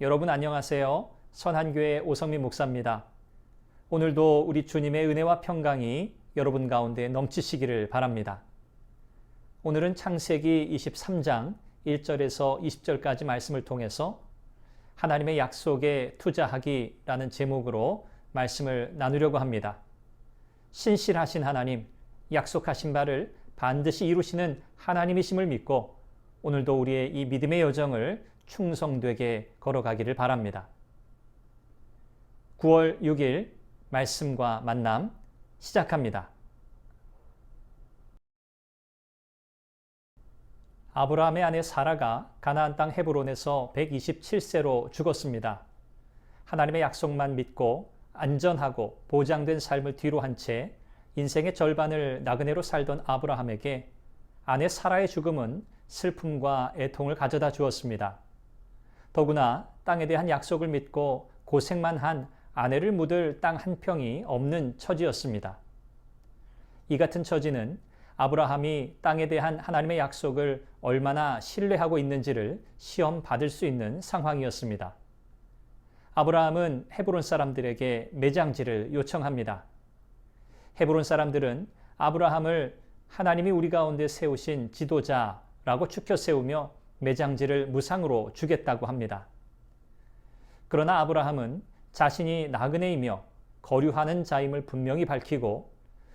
여러분 안녕하세요. 선한교회 오성민 목사입니다. 오늘도 우리 주님의 은혜와 평강이 여러분 가운데 넘치시기를 바랍니다. 오늘은 창세기 23장 1절에서 20절까지 말씀을 통해서 하나님의 약속에 투자하기라는 제목으로 말씀을 나누려고 합니다. 신실하신 하나님, 약속하신 바를 반드시 이루시는 하나님이심을 믿고 오늘도 우리의 이 믿음의 여정을 충성되게 걸어가기를 바랍니다. 9월 6일 말씀과 만남 시작합니다. 아브라함의 아내 사라가 가나안 땅 헤브론에서 127세로 죽었습니다. 하나님의 약속만 믿고 안전하고 보장된 삶을 뒤로 한 채 인생의 절반을 나그네로 살던 아브라함에게 아내 사라의 죽음은 슬픔과 애통을 가져다 주었습니다. 더구나 땅에 대한 약속을 믿고 고생만 한 아내를 묻을 땅 한 평이 없는 처지였습니다. 이 같은 처지는 아브라함이 땅에 대한 하나님의 약속을 얼마나 신뢰하고 있는지를 시험 받을 수 있는 상황이었습니다. 아브라함은 헤브론 사람들에게 매장지를 요청합니다. 헤브론 사람들은 아브라함을 하나님이 우리 가운데 세우신 지도자라고 추켜 세우며 매장지를 무상으로 주겠다고 합니다. 그러나 아브라함은 자신이 나그네이며 거류하는 자임을 분명히 밝히고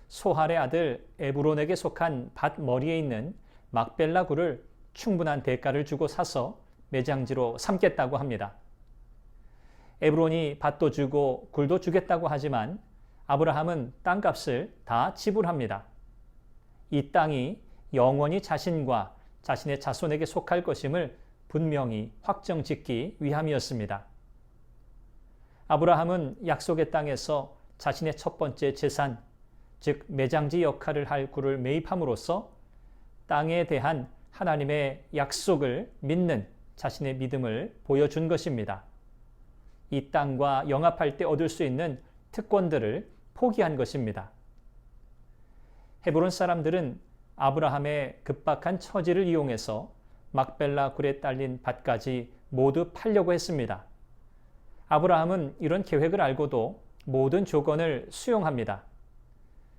소할의 아들 에브론에게 속한 밭 머리에 있는 막벨라 굴을 충분한 대가를 주고 사서 매장지로 삼겠다고 합니다. 에브론이 밭도 주고 굴도 주겠다고 하지만 아브라함은 땅값을 다 지불합니다. 이 땅이 영원히 자신과 자신의 자손에게 속할 것임을 분명히 확정짓기 위함이었습니다. 아브라함은 약속의 땅에서 자신의 첫 번째 재산, 즉 매장지 역할을 할 굴을 매입함으로써 땅에 대한 하나님의 약속을 믿는 자신의 믿음을 보여준 것입니다. 이 땅과 영합할 때 얻을 수 있는 특권들을 포기한 것입니다. 헤브론 사람들은 아브라함의 급박한 처지를 이용해서 막벨라 굴에 딸린 밭까지 모두 팔려고 했습니다. 아브라함은 이런 계획을 알고도 모든 조건을 수용합니다.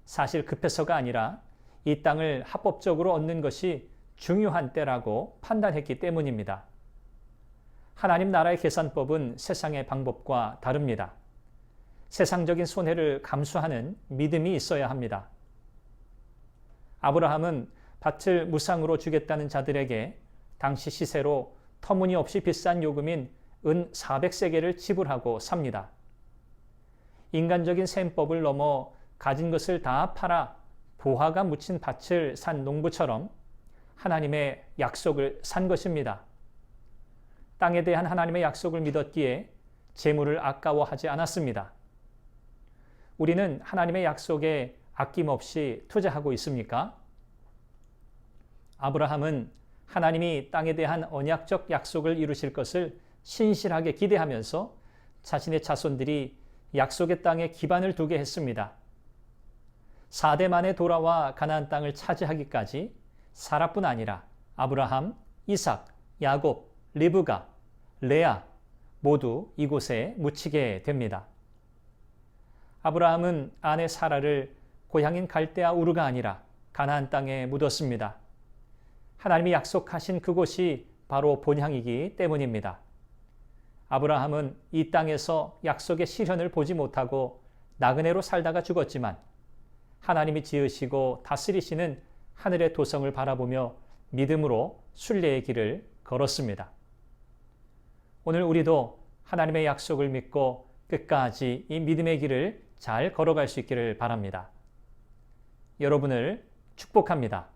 사실 급해서가 아니라 이 땅을 합법적으로 얻는 것이 중요한 때라고 판단했기 때문입니다. 하나님 나라의 계산법은 세상의 방법과 다릅니다. 세상적인 손해를 감수하는 믿음이 있어야 합니다. 아브라함은 밭을 무상으로 주겠다는 자들에게 당시 시세로 터무니없이 비싼 요금인 은 400세겔을 지불하고 삽니다. 인간적인 셈법을 넘어 가진 것을 다 팔아 보화가 묻힌 밭을 산 농부처럼 하나님의 약속을 산 것입니다. 땅에 대한 하나님의 약속을 믿었기에 재물을 아까워하지 않았습니다. 우리는 하나님의 약속에 아낌없이 투자하고 있습니까? 아브라함은 하나님이 땅에 대한 언약적 약속을 이루실 것을 신실하게 기대하면서 자신의 자손들이 약속의 땅에 기반을 두게 했습니다. 4대 만에 돌아와 가나안 땅을 차지하기까지 사라뿐 아니라 아브라함, 이삭, 야곱, 리브가, 레아 모두 이곳에 묻히게 됩니다. 아브라함은 아내 사라를 고향인 갈대아 우르가 아니라 가나안 땅에 묻었습니다. 하나님이 약속하신 그곳이 바로 본향이기 때문입니다. 아브라함은 이 땅에서 약속의 실현을 보지 못하고 나그네로 살다가 죽었지만 하나님이 지으시고 다스리시는 하늘의 도성을 바라보며 믿음으로 순례의 길을 걸었습니다. 오늘 우리도 하나님의 약속을 믿고 끝까지 이 믿음의 길을 잘 걸어갈 수 있기를 바랍니다. 여러분을 축복합니다.